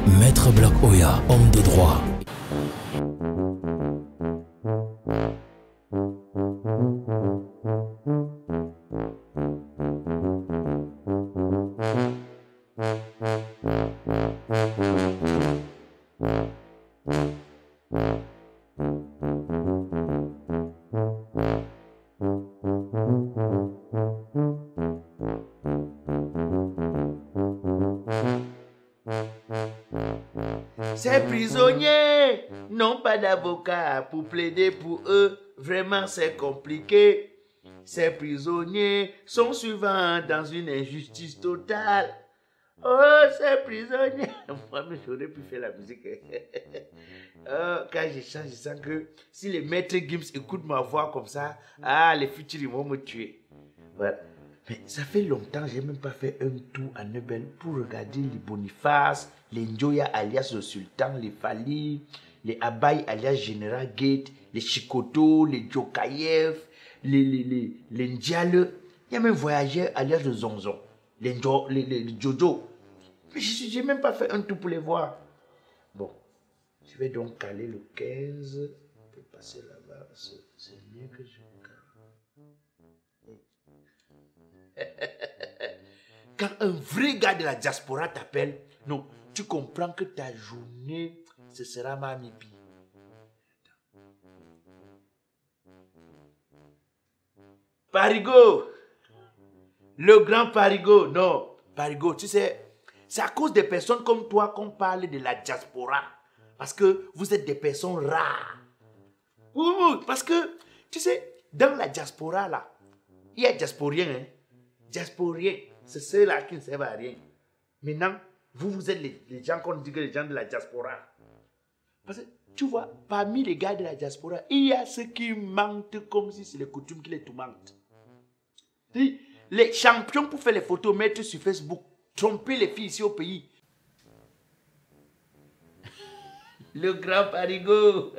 Maître Black Oya, homme de droit. Ces prisonniers n'ont pas d'avocat pour plaider pour eux. Vraiment, c'est compliqué. Ces prisonniers sont souvent dans une injustice totale. Oh, ces prisonniers. Moi-même, j'aurais pu faire la musique. Quand je chante, je sens que si les maîtres Gims écoutent ma voix comme ça, les futurs, ils vont me tuer. Voilà. Mais ça fait longtemps que je n'ai même pas fait un tour à Nebel pour regarder les Boniface, les Njoya alias le Sultan, les Fali, les Abaye alias Général Gate, les Chikoto, les Djokayev, les Ndiale. Il y a même Voyageur alias le Zonzon, les Jojo. Mais je n'ai même pas fait un tour pour les voir. Bon, je vais donc caler le 15 pour passer là-bas. C'est mieux que je cale. Quand un vrai gars de la diaspora t'appelle, non, tu comprends que ta journée, ce sera Mamipi. Parigo, le grand Parigo, non, Parigo, tu sais, c'est à cause des personnes comme toi qu'on parle de la diaspora. Parce que vous êtes des personnes rares. Oui, parce que, tu sais, dans la diaspora, là, il y a diasporiens, hein. Diasporiens, c'est ceux-là qui ne servent à rien. Maintenant, vous êtes les gens qu'on dit que les gens de la diaspora. Parce que, tu vois, parmi les gars de la diaspora, il y a ceux qui mentent comme si c'est les coutumes qui les tourmentent. Les champions pour faire les photos, mettre sur Facebook, tromper les filles ici au pays. Le grand Parigo.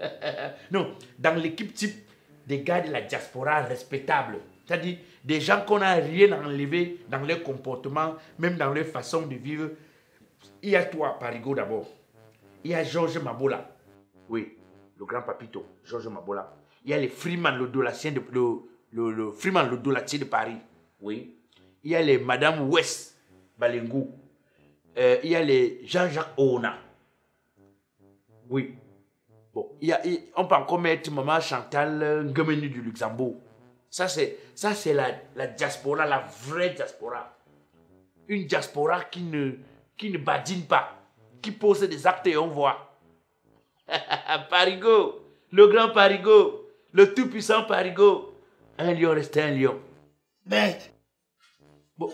Non, dans l'équipe type des gars de la diaspora respectables. C'est-à-dire des gens qu'on n'a rien enlevé dans leur comportement, même dans leur façon de vivre. Il y a toi, Parigo, d'abord. Il y a Georges Mabola. Oui, le grand papito, Georges Mabola. Il y a les Freeman, le Freeman, le dolatier de Paris. Oui. Il y a les Madame West Balengou. Il y a les Jean-Jacques Oona. Oui. Bon, on peut encore mettre Maman Chantal Ngemeni du Luxembourg. Ça, c'est la diaspora, la vraie diaspora. Une diaspora qui ne badine pas, qui pose des actes et on voit. Parigo, le grand Parigo, le tout-puissant Parigo. Un lion reste un lion. Maître. Bon,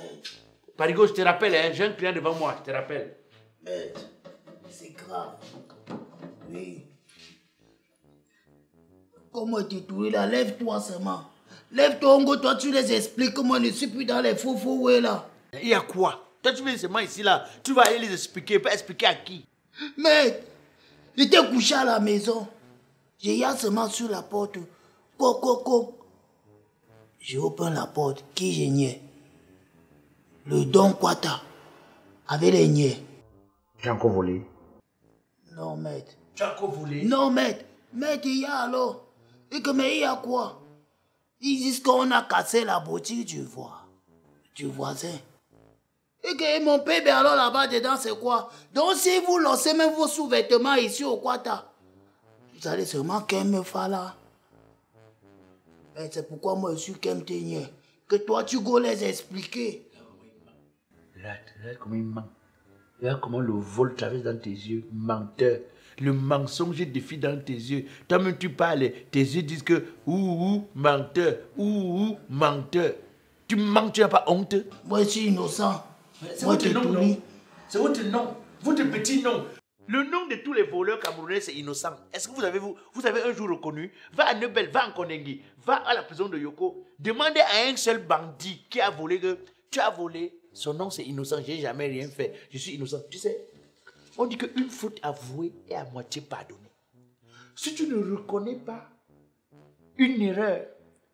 Parigo, je te rappelle, hein, j'ai un client devant moi, je te rappelle. Maître, c'est grave. Oui. Comment tu es là? Lève-toi seulement. Lève-toi, Ongo, toi tu les expliques comment je ne suis plus dans les faux ouais là. Il y a quoi? Toi tu viens seulement ici là, tu vas aller les expliquer, pas expliquer à qui? Maître, j'étais couché à la maison. J'ai seulement sur la porte. Coco. J'ai ouvert la porte, qui j'ai niais? Le Don Quata, avec les niais. J'ai encore volé. Non, maître. Tu as encore volé? Non, maître. Maître, il y a alors. Et que, mais il y a quoi? Ils disent qu'on a cassé la boutique du voisin. Et que mon bébé alors là-bas dedans, c'est quoi? Donc si vous lancez même vos sous-vêtements ici au Quata, vous allez seulement qu'un me faire là. Et c'est pourquoi moi je suis qu'un ténier. Que toi tu go les expliquer. Regarde comment il ment. Regarde comment le vol traverse dans tes yeux. Menteur. Le mensonge défie dans tes yeux. Toi-même tu parles, tes yeux disent que menteur, menteur. Tu mens, tu n'as pas honte. Moi je suis innocent. C'est votre nom, non? C'est votre nom, votre petit nom. Le nom de tous les voleurs camerounais, c'est innocent. Est-ce que vous avez un jour reconnu? Va à Nebel, va en Konengi, va à la prison de Yoko. Demandez à un seul bandit qui a volé que tu as volé. Son nom, c'est innocent. Je n'ai jamais rien fait. Je suis innocent. Tu sais, on dit qu'une faute avouée est à moitié pardonnée. Si tu ne reconnais pas une erreur,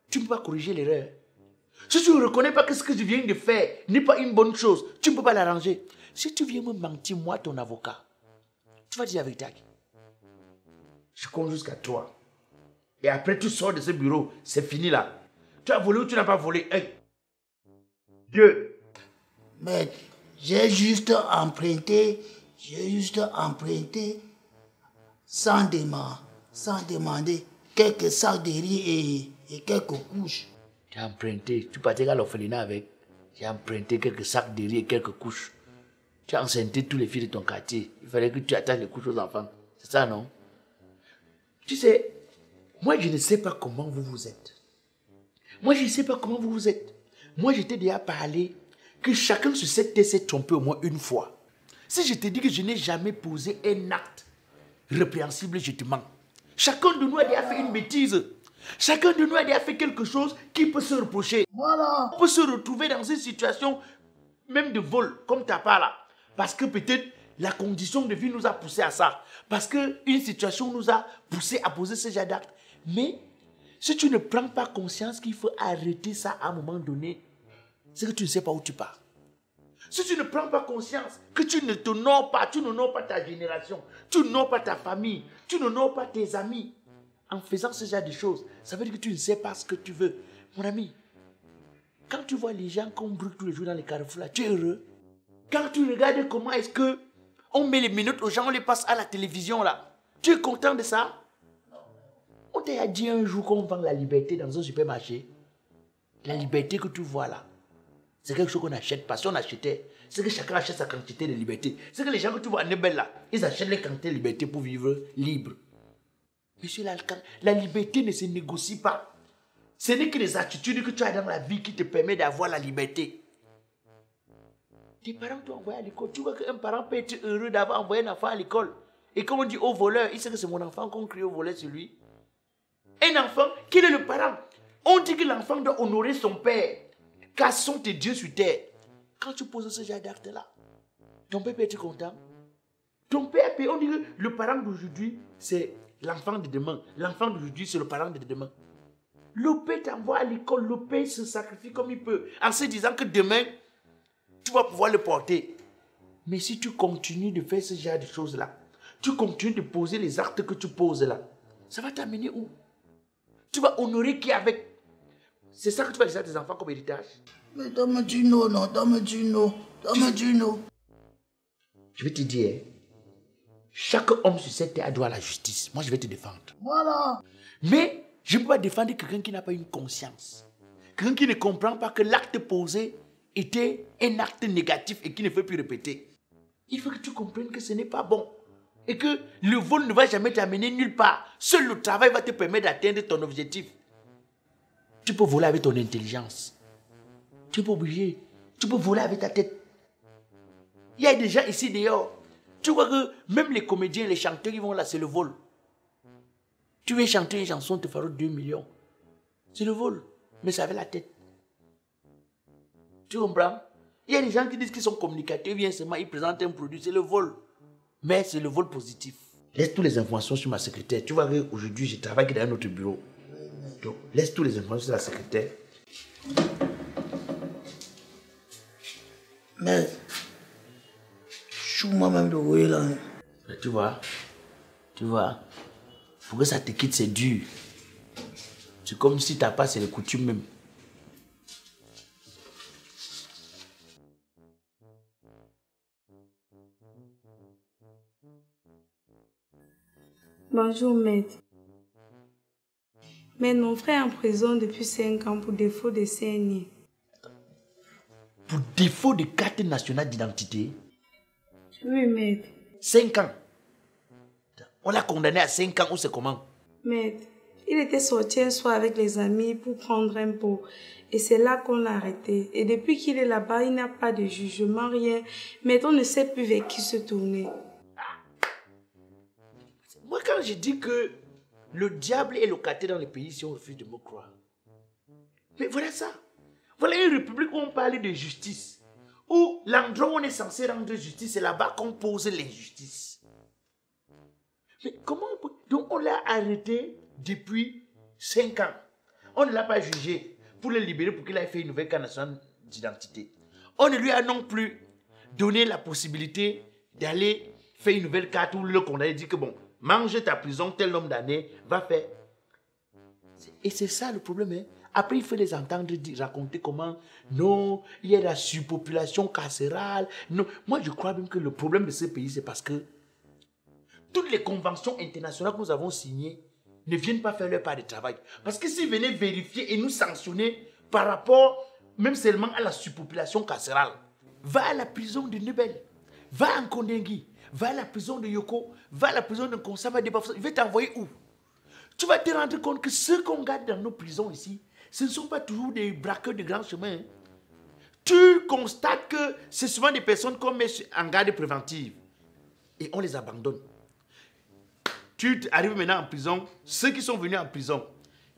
tu ne peux pas corriger l'erreur. Si tu ne reconnais pas que ce que tu viens de faire n'est pas une bonne chose, tu ne peux pas l'arranger. Si tu viens me mentir, moi, ton avocat, Tu vas dire la vérité. Je compte jusqu'à 3. Et après, tu sors de ce bureau. C'est fini là. Tu as volé ou tu n'as pas volé? Hey. 2. Maître, j'ai juste emprunté sans demander quelques sacs de riz et quelques couches. Tu as emprunté. Tu partais à l'orphelinat avec. J'ai emprunté quelques sacs de riz et quelques couches. Tu as enceinté tous les filles de ton quartier. Il fallait que tu attaches les couches aux enfants. C'est ça, non? Tu sais, moi, je ne sais pas comment vous vous êtes. Moi, je ne sais pas comment vous vous êtes. Moi, je t'ai déjà parlé que chacun sur cette terre s'est trompé au moins une fois. Si je te dis que je n'ai jamais posé un acte répréhensible, je te mens. Chacun de nous a déjà fait une bêtise. Chacun de nous a déjà fait quelque chose qui peut se reprocher. Voilà. On peut se retrouver dans une situation même de vol, comme ta part là. Parce que peut-être la condition de vie nous a poussé à ça. Parce qu'une situation nous a poussé à poser ce genre d'acte. Mais si tu ne prends pas conscience qu'il faut arrêter ça à un moment donné, c'est que tu ne sais pas où tu pars. Si tu ne prends pas conscience que tu ne t'honores pas, tu n'honores pas ta génération, tu n'honores pas ta famille, tu n'honores pas tes amis, en faisant ce genre de choses, ça veut dire que tu ne sais pas ce que tu veux. Mon ami, quand tu vois les gens qu'on brûle tous les jours dans les carrefours là, tu es heureux. Quand tu regardes comment est-ce que on met les minutes aux gens, on les passe à la télévision là, tu es content de ça? On t'a dit un jour qu'on vend la liberté dans un supermarché. La liberté que tu vois là, c'est quelque chose qu'on n'achète pas. Si on achetait, c'est que chacun achète sa quantité de liberté. C'est que les gens que tu vois à Nebel là, ils achètent les quantités de liberté pour vivre libre. Monsieur l'alcalde, la liberté ne se négocie pas. Ce n'est que les attitudes que tu as dans la vie qui te permettent d'avoir la liberté. Tes parents t'ont envoyé à l'école. Tu vois qu'un parent peut être heureux d'avoir envoyé un enfant à l'école. Et comme on dit au voleur, il sait que c'est mon enfant qu'on crie au voleur sur lui. Un enfant, quel est le parent? On dit que l'enfant doit honorer son père. Car ce sont tes dieux sur terre. Quand tu poses ce genre d'acte-là, ton père peut être content. Ton père peut, on dit que le parent d'aujourd'hui, c'est l'enfant de demain. L'enfant d'aujourd'hui, c'est le parent de demain. Le père t'envoie à l'école, le père se sacrifie comme il peut, en se disant que demain, tu vas pouvoir le porter. Mais si tu continues de faire ce genre de choses-là, tu continues de poser les actes que tu poses là, ça va t'amener où? Tu vas honorer qui avec? C'est ça que tu vas laisser à tes enfants comme héritage? Mais donne-moi du non, non, donne-moi du non, donne-moi du non. Je vais te dire, chaque homme sur cette terre a droit à la justice. Moi, je vais te défendre. Voilà. Mais je ne peux pas défendre quelqu'un qui n'a pas une conscience. Quelqu'un qui ne comprend pas que l'acte posé était un acte négatif et qui ne fait plus répéter. Il faut que tu comprennes que ce n'est pas bon. Et que le vol ne va jamais t'amener nulle part. Seul le travail va te permettre d'atteindre ton objectif. Tu peux voler avec ton intelligence. Tu peux oublier. Tu peux voler avec ta tête. Il y a des gens ici dehors. Tu vois que même les comédiens, les chanteurs, ils vont là, c'est le vol. Tu veux chanter une chanson, te fera 2 millions. C'est le vol. Mais c'est avec la tête. Tu comprends? Il y a des gens qui disent qu'ils sont communicateurs, bien seulement ils présentent un produit, c'est le vol. Mais c'est le vol positif. Laisse toutes les informations sur ma secrétaire. Tu vois qu'aujourd'hui, je travaille dans un autre bureau. Donc, laisse toutes les informations sur la secrétaire. Mais, chou moi-même de voyer là. Tu vois, pour que ça te quitte, c'est dur. C'est comme si t'as pas, c'est les coutumes même. Bonjour, maître. Mais mon frère est en prison depuis 5 ans pour défaut de CNI. Pour défaut de carte nationale d'identité? Oui, maître. 5 ans. On l'a condamné à 5 ans ou c'est comment? Maître, il était sorti un soir avec les amis pour prendre un pot. Et c'est là qu'on l'a arrêté. Et depuis qu'il est là-bas, il n'a pas de jugement, rien. Maître, on ne sait plus vers qui se tourner. Moi, quand je dis que le diable est locataire dans les pays, si on refuse de me croire. Mais voilà ça. Voilà une république où on parle de justice. Où l'endroit où on est censé rendre justice, c'est là-bas qu'on pose l'injustice. Mais comment on peut... Donc on l'a arrêté depuis 5 ans. On ne l'a pas jugé pour le libérer pour qu'il ait fait une nouvelle carte nationale d'identité. On ne lui a non plus donné la possibilité d'aller fait une nouvelle carte où le condamné dit que bon, mange ta prison, tel nombre d'années, va faire. Et c'est ça le problème. Hein? Après, il faut les entendre raconter comment, non, il y a la surpopulation carcérale. Non, moi, je crois même que le problème de ce pays, c'est parce que toutes les conventions internationales que nous avons signées ne viennent pas faire leur part de travail. Parce que s'ils venaient vérifier et nous sanctionner par rapport même seulement à la surpopulation carcérale, va à la prison de Nebel, va en Kondengui, va à la prison de Yoko, va à la prison de Konsama de Bafoussa, il va t'envoyer où? Tu vas te rendre compte que ceux qu'on garde dans nos prisons ici, ce ne sont pas toujours des braqueurs de grands chemins. Hein. Tu constates que c'est souvent des personnes qu'on met en garde préventive et on les abandonne. Tu arrives maintenant en prison, ceux qui sont venus en prison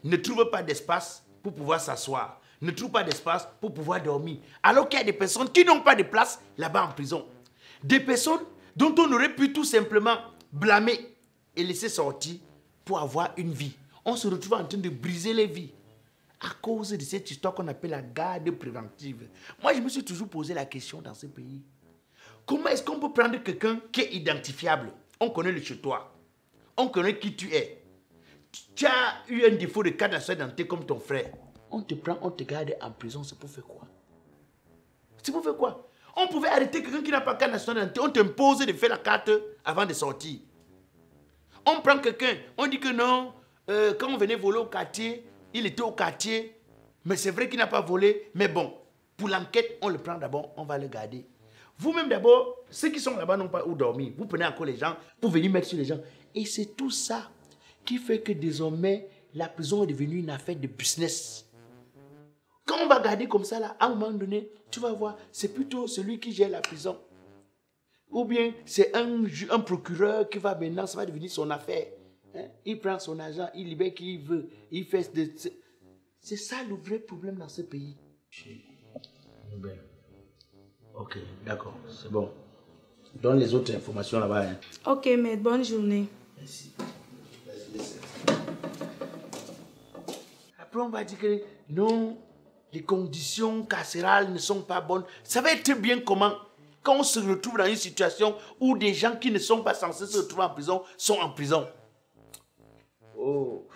ne trouvent pas d'espace pour pouvoir s'asseoir, ne trouvent pas d'espace pour pouvoir dormir, alors qu'il y a des personnes qui n'ont pas de place là-bas en prison. Des personnes dont on aurait pu tout simplement blâmer et laisser sortir pour avoir une vie. On se retrouve en train de briser les vies à cause de cette histoire qu'on appelle la garde préventive. Moi, je me suis toujours posé la question dans ce pays. Comment est-ce qu'on peut prendre quelqu'un qui est identifiable? On connaît le chez toi. On connaît qui tu es. Tu as eu un défaut de carte d'identité comme ton frère. On te prend, on te garde en prison, c'est pour faire quoi? C'est pour faire quoi? On pouvait arrêter quelqu'un qui n'a pas de carte d'identité, on t'impose de faire la carte avant de sortir. On prend quelqu'un, on dit que non, quand on venait voler au quartier, il était au quartier, mais c'est vrai qu'il n'a pas volé, mais bon, pour l'enquête, on le prend d'abord, on va le garder. Vous-même d'abord, ceux qui sont là-bas n'ont pas où dormir. Vous prenez encore les gens pour venir mettre sur les gens. Et c'est tout ça qui fait que désormais, la prison est devenue une affaire de business. Quand on va garder comme ça, là, à un moment donné, tu vas voir, c'est plutôt celui qui gère la prison. Ou bien c'est un procureur qui va maintenant, ça va devenir son affaire. Hein? Il prend son argent, il libère qui il veut. Il fait c'est ça le vrai problème dans ce pays. Ok, d'accord, c'est bon. Donne les autres informations là-bas. Hein. Ok, mais bonne journée. Merci. Après, on va dire que non, les conditions carcérales ne sont pas bonnes. Ça va être bien comment, quand on se retrouve dans une situation où des gens qui ne sont pas censés se retrouver en prison sont en prison. Oh.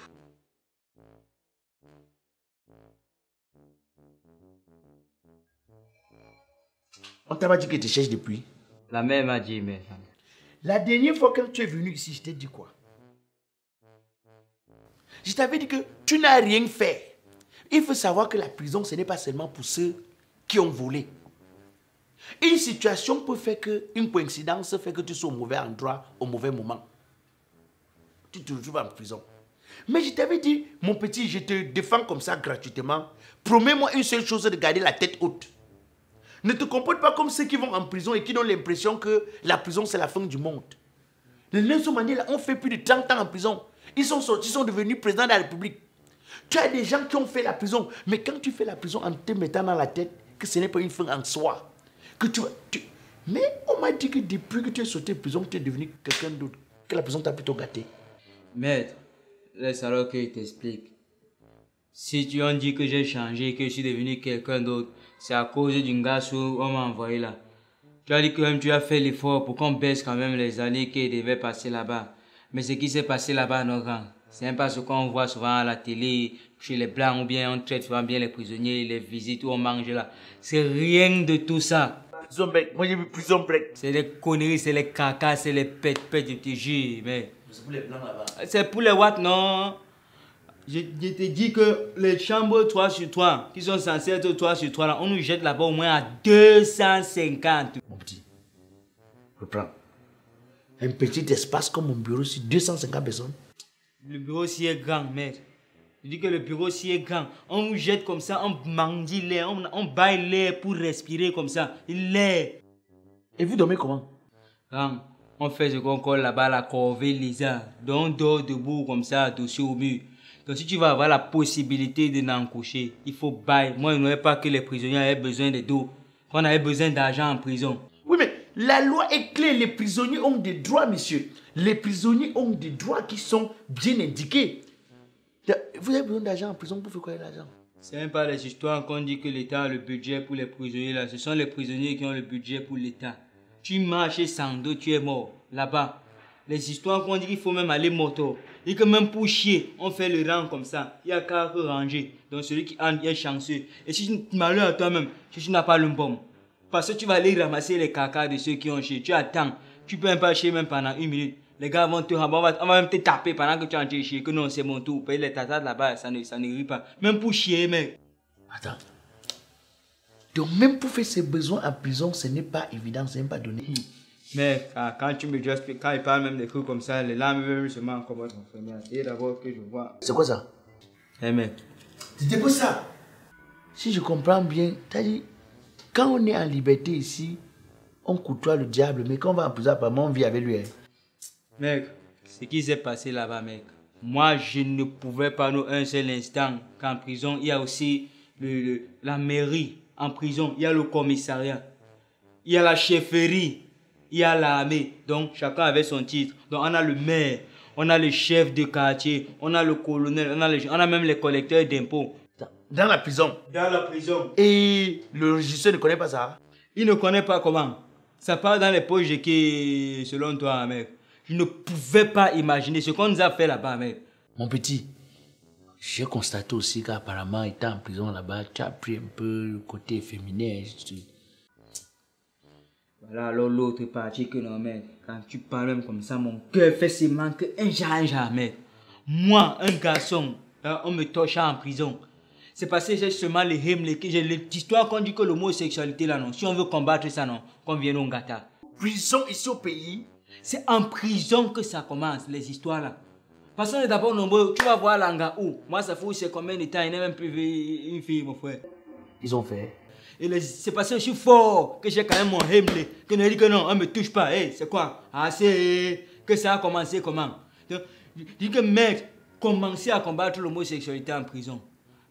On t'a pas dit que tu cherches depuis? La mère m'a dit, mais... La dernière fois que tu es venu ici, je t'ai dit quoi? Je t'avais dit que tu n'as rien fait. Il faut savoir que la prison, ce n'est pas seulement pour ceux qui ont volé. Une situation peut faire que, une coïncidence fait que tu sois au mauvais endroit, au mauvais moment. Tu te retrouves en prison. Mais je t'avais dit, mon petit, je te défends comme ça gratuitement. Promets-moi une seule chose, de garder la tête haute. Ne te comporte pas comme ceux qui vont en prison et qui ont l'impression que la prison, c'est la fin du monde. Les Nelson Mandela ont fait plus de 30 ans en prison. Ils sont sortis, ils sont devenus présidents de la République. Tu as des gens qui ont fait la prison. Mais quand tu fais la prison en te mettant dans la tête que ce n'est pas une fin en soi, que Mais on m'a dit que depuis que tu es sorti de prison, tu es devenu quelqu'un d'autre. Que la prison t'a plutôt gâté. Maître, laisse alors qu'il t'explique. Si tu en dis que j'ai changé, que je suis devenu quelqu'un d'autre, c'est à cause d'une gars où on m'a envoyé là. Tu as dit que même tu as fait l'effort pour qu'on baisse quand même les années qui devaient passer là-bas. Mais ce qui s'est passé là-bas à nos rangs, c'est même pas ce qu'on voit souvent à la télé, chez les blancs, ou bien on traite souvent bien les prisonniers, les visites où on mange là. C'est rien de tout ça. Prison break, moi j'ai vu prison break. C'est les conneries, c'est les cacas, c'est les pètes, je te jure, mais... C'est pour les blancs là-bas. C'est pour les what, non? Je te dis que les chambres 3 sur 3, qui sont censées être 3 sur 3, là, on nous jette là-bas au moins à 250. Mon petit, reprends. Un petit espace comme mon bureau sur 250 personnes. Le bureau si est grand, maître. Je dis que le bureau si est grand. On nous jette comme ça, on mendie l'air, on baille l'air pour respirer comme ça. L'air. Et vous dormez comment? On fait ce qu'on colle là-bas, la corvée lisa. Donc on dort debout comme ça, adossé au mur. Donc si tu vas avoir la possibilité de n'en coucher, il faut bailler. Moi, je n'aurais pas que les prisonniers avaient besoin de dos. Qu'on avait besoin d'argent en prison. Oui, mais la loi est claire. Les prisonniers ont des droits, monsieur. Les prisonniers ont des droits qui sont bien indiqués. Vous avez besoin d'argent en prison pour faire quoi l'argent? C'est même pas les histoires qu'on dit que l'État a le budget pour les prisonniers là. Ce sont les prisonniers qui ont le budget pour l'État. Tu marches sans dos, tu es mort. là-bas, les histoires qu'on dit qu'il faut même aller moto. Et que même pour chier, on fait le rang comme ça. Il y a qu'à ranger. Donc celui qui entre, il est chanceux. Et si tu malheur à toi-même, si tu n'as pas le bon, parce que tu vas aller ramasser les cacas de ceux qui ont chié. Tu attends. Tu peux même pas chier même pendant 1 minute. Les gars vont te rabattre, on va même te taper pendant que tu es en train de chier. Que non, c'est mon tour. Payer les tatas là-bas, ça ne rit pas. Même pour chier, mec. Attends. Donc même pour faire ses besoins en prison, ce n'est pas évident, ce n'est pas donné. Mais quand tu me dis, quand il parle même des trucs comme ça, les larmes veulent seulement encore mon frère. Et d'abord que je vois. C'est quoi ça? Eh mec. C'était pour ça. Si je comprends bien, t'as dit, quand on est en liberté ici, on côtoie le diable, mais quand on va en prison, apparemment, on vit avec lui. Hein. Mec, ce qui s'est passé là-bas, mec. Moi, je ne pouvais pas nous un seul instant qu'en prison, il y a aussi la mairie. En prison, il y a le commissariat. Il y a la chefferie. Il y a l'armée. Donc, chacun avait son titre. Donc, on a le maire. On a le chef de quartier. On a le colonel. On a même les collecteurs d'impôts. Dans la prison. Dans la prison. Et le régisseur ne connaît pas ça. Il ne connaît pas comment. Ça part dans les poches de qui, selon toi, mec. Je ne pouvais pas imaginer ce qu'on nous a fait là-bas, mec. Mon petit, j'ai constaté aussi qu'apparemment, étant en prison là-bas, tu as pris un peu le côté féminin. Voilà, alors l'autre partie que non, mec. Quand tu parles même comme ça, mon cœur fait se manquer un jour, mec. Moi, un garçon, on me torche en prison. C'est parce que j'ai seulement les hymnes, l'histoire qu'on dit que l'homosexualité là, non. Si on veut combattre ça, non, qu'on vienne au Ngata. Prison ici au pays. C'est en prison que ça commence, les histoires là. Parce qu'on est d'abord nombreux, tu vas voir l'anga où. Moi, ça fait c'est combien de temps, il n'est même plus une fille, mon frère. Ils ont fait. Et c'est parce que je suis fort que j'ai quand même mon hymne, que ne dit que non, on ne me touche pas. Hey, c'est quoi? Ah, c'est que ça a commencé comment? Donc, je dis que mec, commencer à combattre l'homosexualité en prison.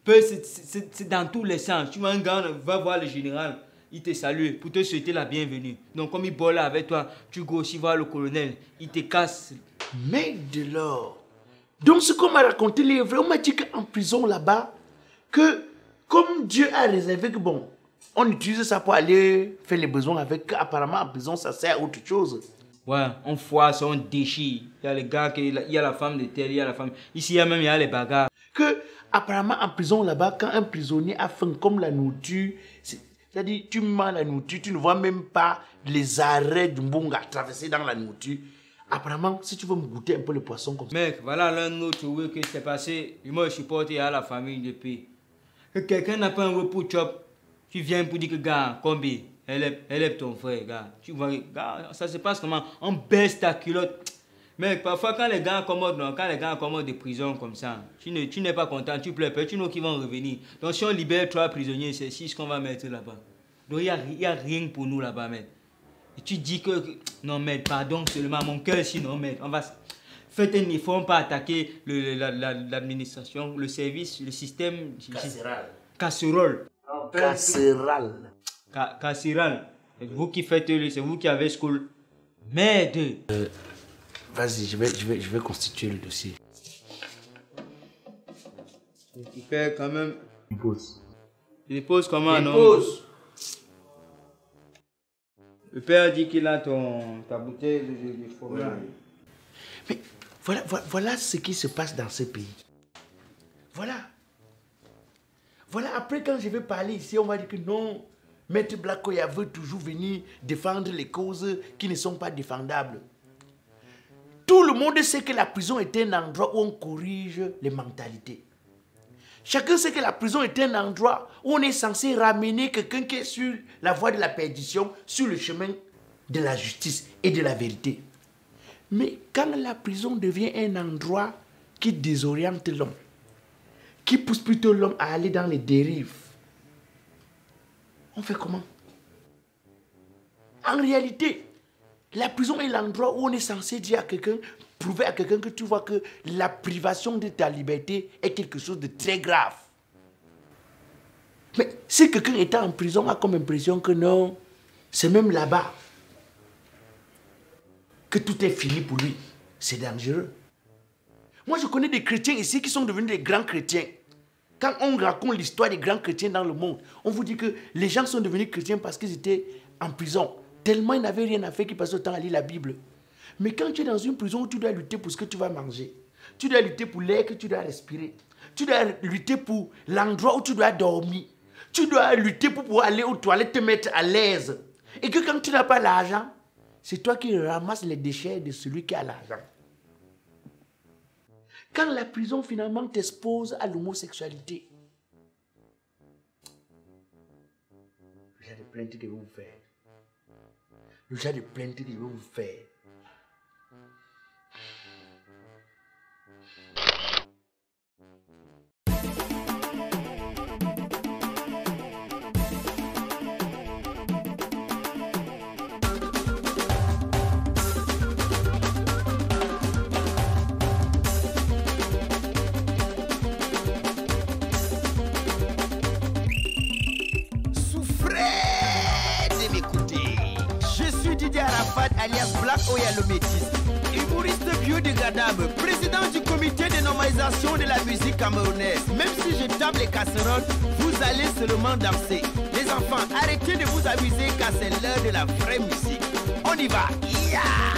C'est dans tous les sens. Tu vois, un gars va voir le général, il te salue pour te souhaiter la bienvenue. Donc, comme il boit là avec toi, tu go aussi voir le colonel, il te casse. Mais de l'or. Donc, ce qu'on m'a raconté, les vrais, on m'a dit qu'en prison là-bas, que comme Dieu a réservé que bon, on utilise ça pour aller faire les besoins avec, apparemment en prison, ça sert à autre chose. Ouais, on foisse, on déchire. Il y a les gars, il y a la femme de tel, il y a la femme. Ici, il y a les bagarres. Que, apparemment, en prison là-bas, quand un prisonnier a faim comme la nourriture, c'est-à-dire, tu manges la nourriture, tu ne vois même pas les arrêts du mbonga traverser dans la nourriture. Apparemment, si tu veux me goûter un peu le poisson comme ça. Mec, voilà l'un autre oui que c'est passé. Moi, je supporte à la famille depuis. Que quelqu'un n'a pas un repos chop, tu viens pour dire que, gars, combien élève ton frère, gars. Tu vois, gars, ça se passe comment? On baisse ta culotte. Mec, parfois, quand les gars accommodent des prisons comme ça, tu n'es pas content, tu pleures, tu know qu'ils vont revenir. Donc, si on libère 3 prisonniers, c'est 6 qu'on va mettre là-bas. Donc, il n'y a rien pour nous là-bas, mec. Et tu dis que, non, mec, pardon seulement, mon cœur, sinon, mec, on va... Faites un effort, pas attaquer l'administration, le service, le système... Casserole. Casserole. Casserole. C'est vous qui faites, c'est vous qui avez school. Merde. Vas-y, je vais constituer le dossier. Tu fais quand même... Il pose. Il pose comment, Il non? pose. Le père dit qu'il a ta bouteille de fromage. Mais voilà ce qui se passe dans ce pays. Voilà. Voilà, après quand je vais parler ici, on va dire que non, Maître Black Oya veut toujours venir défendre les causes qui ne sont pas défendables. Tout le monde sait que la prison est un endroit où on corrige les mentalités. Chacun sait que la prison est un endroit où on est censé ramener quelqu'un qui est sur la voie de la perdition, sur le chemin de la justice et de la vérité. Mais quand la prison devient un endroit qui désoriente l'homme, qui pousse plutôt l'homme à aller dans les dérives, on fait comment? En réalité, la prison est l'endroit où on est censé dire à quelqu'un, prouver à quelqu'un que tu vois que la privation de ta liberté est quelque chose de très grave. Mais si quelqu'un étant en prison a comme impression que non, c'est même là-bas que tout est fini pour lui, c'est dangereux. Moi, je connais des chrétiens ici qui sont devenus des grands chrétiens. Quand on raconte l'histoire des grands chrétiens dans le monde, on vous dit que les gens sont devenus chrétiens parce qu'ils étaient en prison. Tellement ils n'avaient rien à faire qu'ils passaient le temps à lire la Bible. Mais quand tu es dans une prison où tu dois lutter pour ce que tu vas manger, tu dois lutter pour l'air que tu dois respirer, tu dois lutter pour l'endroit où tu dois dormir, tu dois lutter pour pouvoir aller aux toilettes, te mettre à l'aise. Et que quand tu n'as pas l'argent, c'est toi qui ramasses les déchets de celui qui a l'argent. Quand la prison finalement t'expose à l'homosexualité, le genre de plainte qu'ils vont vous faire. Le genre de plainte qu'ils vont vous faire. Alias Black Oya le Métis, humoriste biodégradable, président du comité de normalisation de la musique camerounaise. Même si je tape les casseroles, vous allez seulement danser. Les enfants, arrêtez de vous amuser car c'est l'heure de la vraie musique. On y va. Yeah!